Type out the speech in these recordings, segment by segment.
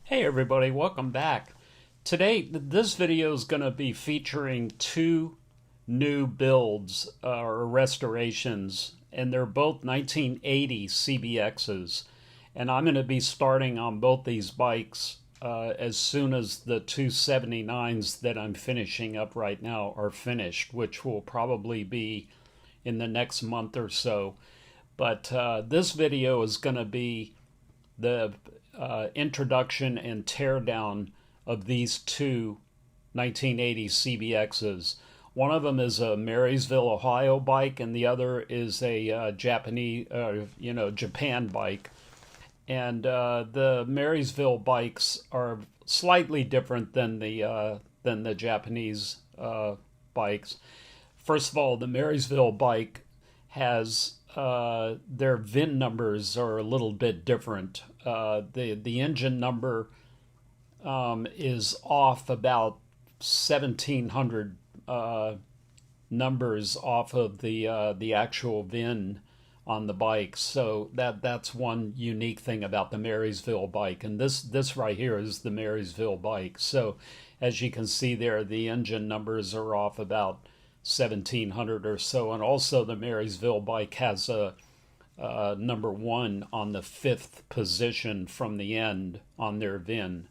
Hey everybody, welcome back. Today, this video is going to be featuring two new builds or restorations, and they're both 1980 CBXs. And I'm going to be starting on both these bikes as soon as the 279s that I'm finishing up right now are finished, which will probably be in the next month or so. But this video is going to be the introduction and teardown of these two 1980 CBXs. One of them is a Marysville, Ohio bike, and the other is a Japan bike. And the Marysville bikes are slightly different than the Japanese bikes. First of all, the Marysville bike has their VIN numbers are a little bit different. The engine number is off about 1,700 numbers off of the actual VIN on the bike. So that's one unique thing about the Marysville bike. And this right here is the Marysville bike. So as you can see there, the engine numbers are off about 1,700 or so, and also the Marysville bike has a number 1 on the 5th position from the end on their VIN.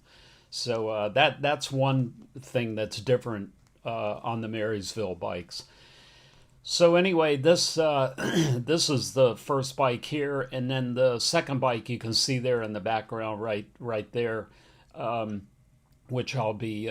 So that's one thing that's different on the Marysville bikes. So anyway, this this is the first bike here, and then the second bike you can see there in the background, right there, which I'll be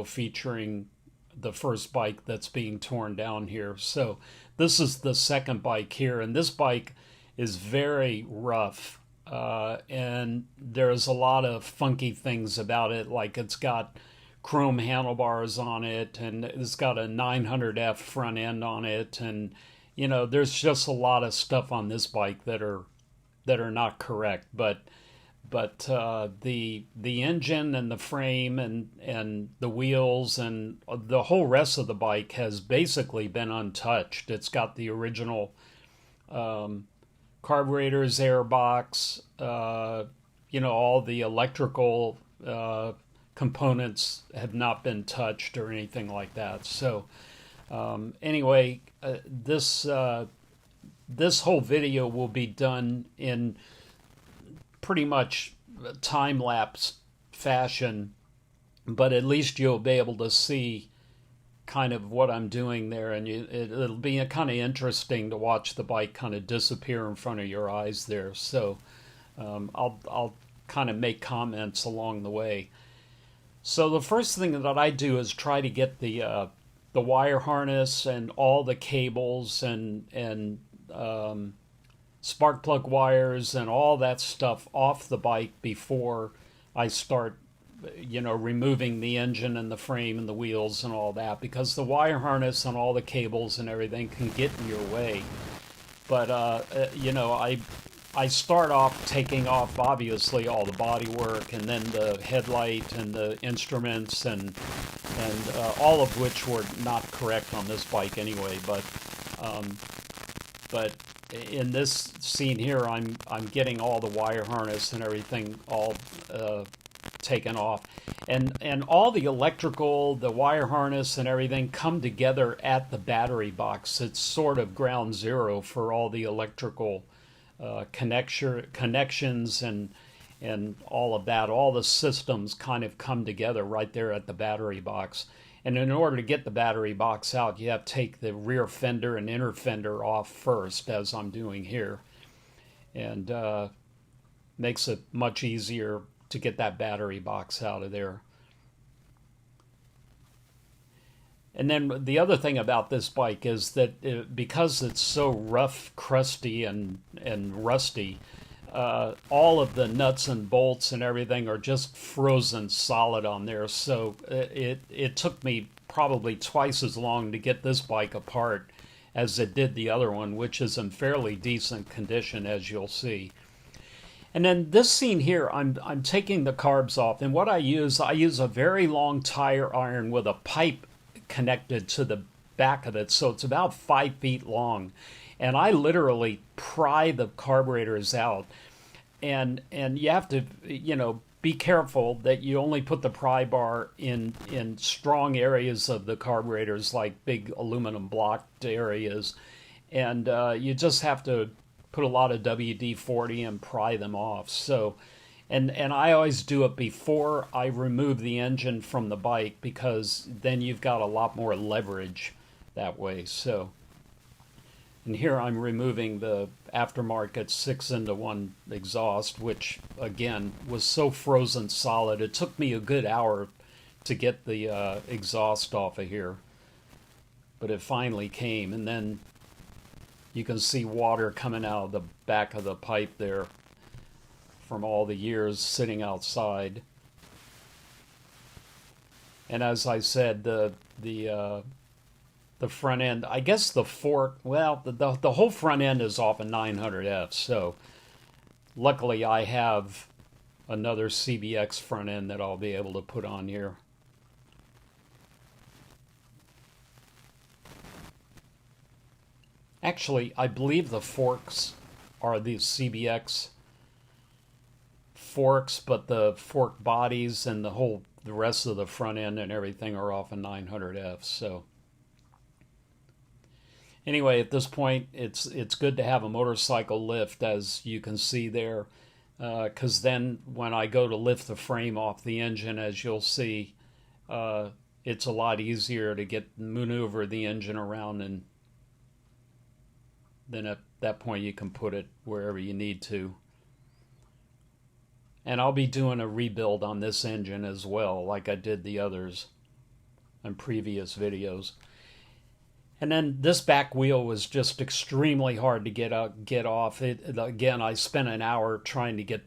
featuring the first bike that's being torn down here. So this is the second bike here, and this bike is very rough, and there's a lot of funky things about it, like it's got chrome handlebars on it, and it's got a 900F front end on it, and there's just a lot of stuff on this bike that are not correct, but the engine and the frame and the wheels and the whole rest of the bike has basically been untouched. It's got the original carburetors, airbox, all the electrical components have not been touched or anything like that. So anyway, this whole video will be done in pretty much time-lapse fashion, but at least you'll be able to see kind of what I'm doing there, and it'll be kind of interesting to watch the bike kind of disappear in front of your eyes there. So I'll kind of make comments along the way. So the first thing that I do is try to get the wire harness and all the cables and spark plug wires and all that stuff off the bike before I start removing the engine and the frame and the wheels and all that, because the wire harness and all the cables and everything can get in your way. But I start off taking off obviously all the body work, and then the headlight and the instruments and all of which were not correct on this bike anyway, but in this scene here, I'm getting all the wire harness and everything all taken off, and all the electrical, the wire harness and everything come together at the battery box. It's sort of ground zero for all the electrical connections and all of that. All the systems kind of come together right there at the battery box. And in order to get the battery box out, you have to take the rear fender and inner fender off first, as I'm doing here. And makes it much easier to get that battery box out of there. And then the other thing about this bike is that because it's so rough, crusty, and rusty, all of the nuts and bolts and everything are just frozen solid on there. So it took me probably twice as long to get this bike apart as it did the other one, which is in fairly decent condition, as you'll see. And then this scene here, I'm taking the carbs off, and what I use a very long tire iron with a pipe connected to the back of it, so it's about 5 feet long, and I literally pry the carburetors out, and you have to be careful that you only put the pry bar in strong areas of the carburetors, like big aluminum blocked areas, and you just have to put a lot of WD-40 and pry them off. So, and I always do it before I remove the engine from the bike, because then you've got a lot more leverage that way. So, and here I'm removing the aftermarket 6-into-1 exhaust, which again was so frozen solid. It took me a good hour to get the exhaust off of here, but it finally came. And then you can see water coming out of the back of the pipe there from all the years sitting outside. And as I said, the front end, I guess the fork, well, the whole front end is off a 900F. So luckily I have another CBX front end that I'll be able to put on here. Actually, I believe the forks are the CBX forks, but the fork bodies and the rest of the front end and everything are off a 900F. So anyway, at this point, it's good to have a motorcycle lift, as you can see there, because then when I go to lift the frame off the engine, as you'll see, it's a lot easier to maneuver the engine around, and then at that point you can put it wherever you need to. And I'll be doing a rebuild on this engine as well, like I did the others in previous videos. And then this back wheel was just extremely hard to get off. Again, I spent an hour trying to get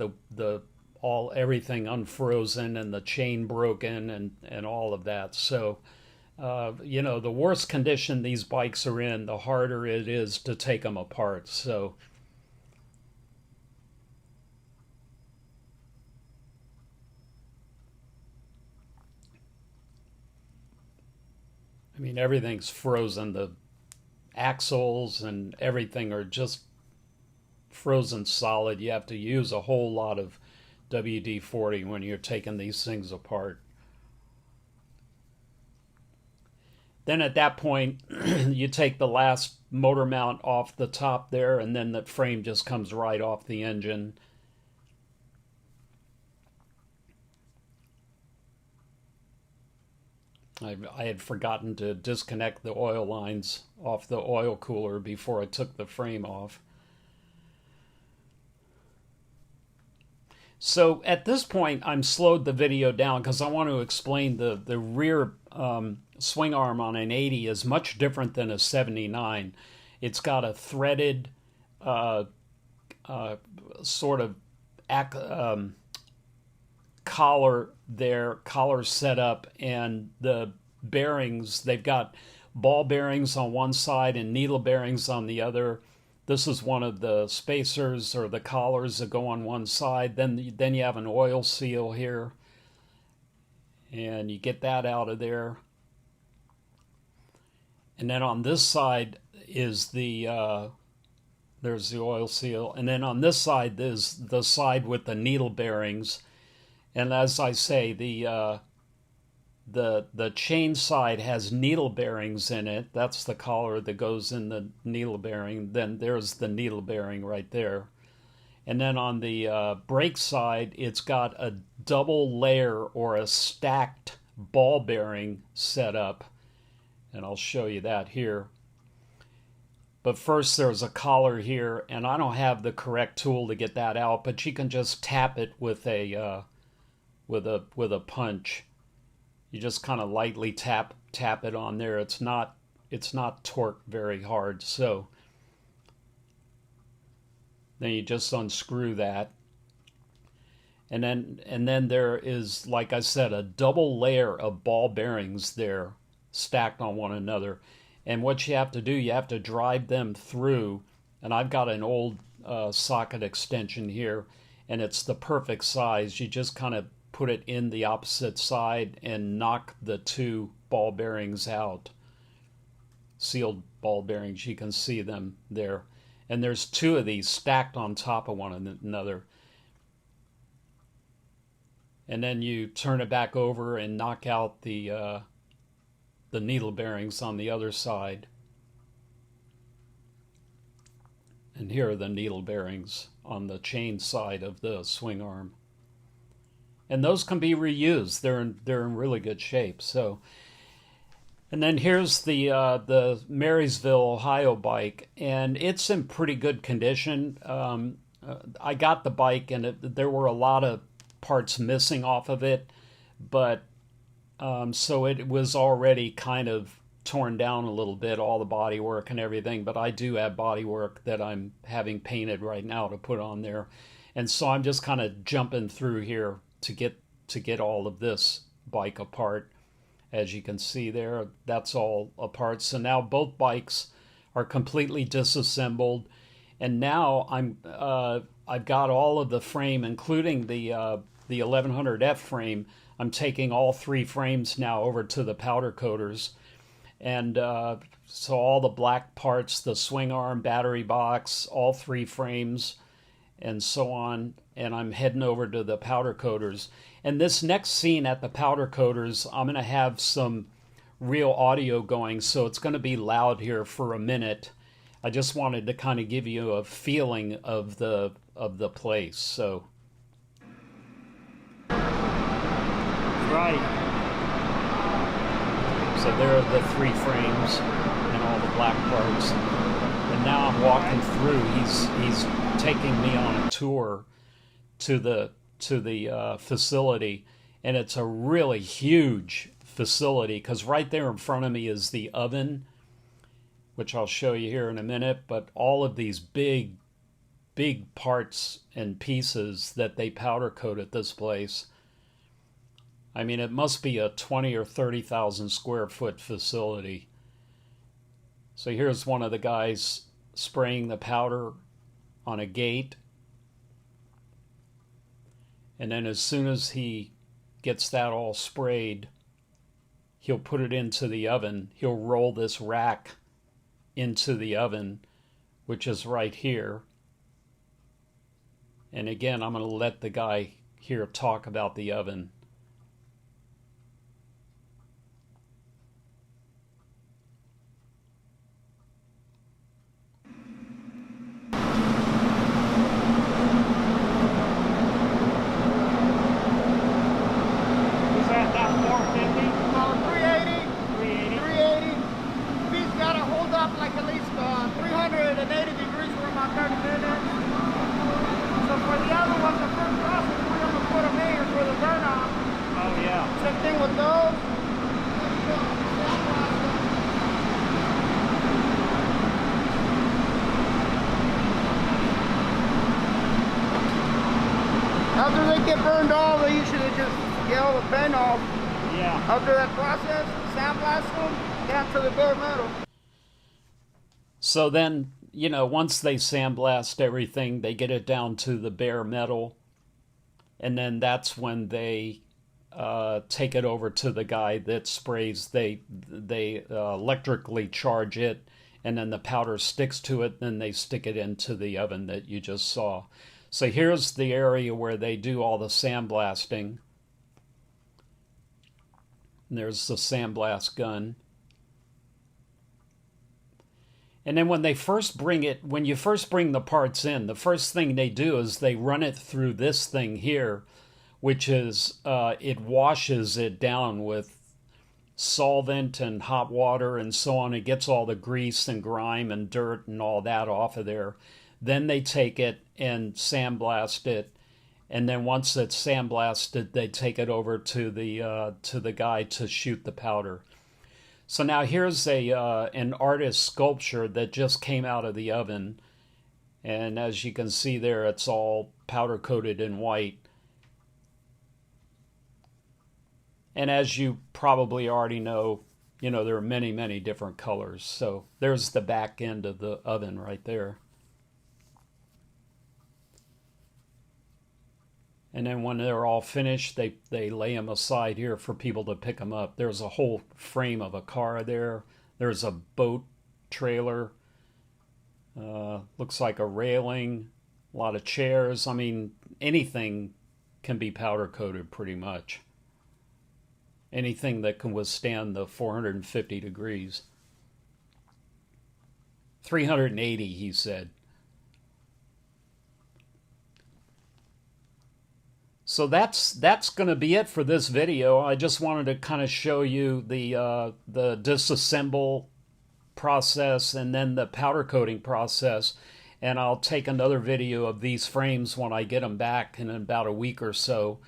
everything unfrozen and the chain broken and all of that. So the worse condition these bikes are in, the harder it is to take them apart. So I mean, everything's frozen. The axles and everything are just frozen solid. You have to use a whole lot of WD-40 when you're taking these things apart. Then at that point, you take the last motor mount off the top there, and then the frame just comes right off the engine. I had forgotten to disconnect the oil lines off the oil cooler before I took the frame off. So at this point, I'm slowed the video down because I want to explain the rear swing arm on an 80 is much different than a 79. It's got a threaded sort of collar there, collar set up, and the bearings, they've got ball bearings on one side and needle bearings on the other. This is one of the spacers or the collars that go on one side. Then you have an oil seal here, and you get that out of there. And then on this side is there's the oil seal, and then on this side is the side with the needle bearings. And as I say, the chain side has needle bearings in it. That's the collar that goes in the needle bearing. Then there's the needle bearing right there. And then on the brake side, it's got a double layer or a stacked ball bearing set up. And I'll show you that here. But first there's a collar here, and I don't have the correct tool to get that out, but you can just tap it with a punch. You just kind of lightly tap it on there. It's not torqued very hard. So then you just unscrew that, and then there is, like I said, a double layer of ball bearings there stacked on one another. And what you have to do, you have to drive them through. And I've got an old socket extension here, and it's the perfect size. You just kind of put it in the opposite side and knock the two ball bearings out. Sealed ball bearings, you can see them there. And there's two of these stacked on top of one another. and then you turn it back over and knock out the needle bearings on the other side. And here are the needle bearings on the chain side of the swing arm. And those can be reused. They're in really good shape. So, and then here's the Marysville, Ohio bike, and it's in pretty good condition. I got the bike, and there were a lot of parts missing off of it, but so it was already kind of torn down a little bit, all the body work and everything. But I do have body work that I'm having painted right now to put on there, and so I'm just kind of jumping through here to get all of this bike apart. As you can see there, that's all apart. So now both bikes are completely disassembled, and now I've got all of the frame, including the 1100F frame. I'm taking all three frames now over to the powder coaters, and so all the black parts, the swing arm, battery box, all three frames, and so on. And I'm heading over to the powder coaters. And this next scene at the powder coaters, I'm going to have some real audio going, so it's going to be loud here for a minute. I just wanted to kind of give you a feeling of the place. So, right. So there are the three frames and all the black parts. And now I'm walking through. He's taking me on a tour to the facility, and it's a really huge facility because right there in front of me is the oven, which I'll show you here in a minute. But all of these big parts and pieces that they powder coat at this place, I mean, it must be a 20 or 30,000 square foot facility. So here's one of the guys spraying the powder on a gate. And then as soon as he gets that all sprayed, he'll put it into the oven. He'll roll this rack into the oven, which is right here. And again, I'm going to let the guy here talk about the oven. After they get burned off, they usually just get all the paint off. Yeah. After that process, sandblast them down to the bare metal. So then, you know, once they sandblast everything, they get it down to the bare metal, and then that's when they take it over to the guy that sprays. They electrically charge it, and then the powder sticks to it. Then they stick it into the oven that you just saw. So here's the area where they do all the sandblasting. And there's the sandblast gun. And then when you first bring the parts in, the first thing they do is they run it through this thing here, which is, it washes it down with solvent and hot water and so on. It gets all the grease and grime and dirt and all that off of there. Then they take it and sandblast it, and then once it's sandblasted, they take it over to the guy to shoot the powder. So now here's an artist sculpture that just came out of the oven, and as you can see there, it's all powder coated in white. And as you probably already know, you know, there are many different colors. So there's the back end of the oven right there. And then when they're all finished, they lay them aside here for people to pick them up. There's a whole frame of a car there. There's a boat trailer. Looks like a railing. A lot of chairs. I mean, anything can be powder coated pretty much. Anything that can withstand the 450 degrees. 380, he said. So that's going to be it for this video. I just wanted to kind of show you the disassemble process and then the powder coating process. And I'll take another video of these frames when I get them back in about a week or so.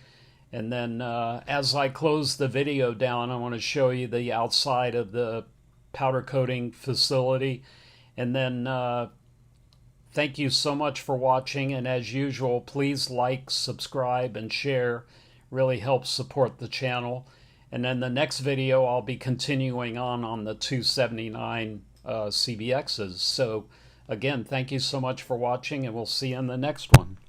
And then as I close the video down, I want to show you the outside of the powder coating facility. And then thank you so much for watching. And as usual, please like, subscribe, and share. Really helps support the channel. And then the next video, I'll be continuing on the 279 CBXs. So again, thank you so much for watching, and we'll see you in the next one.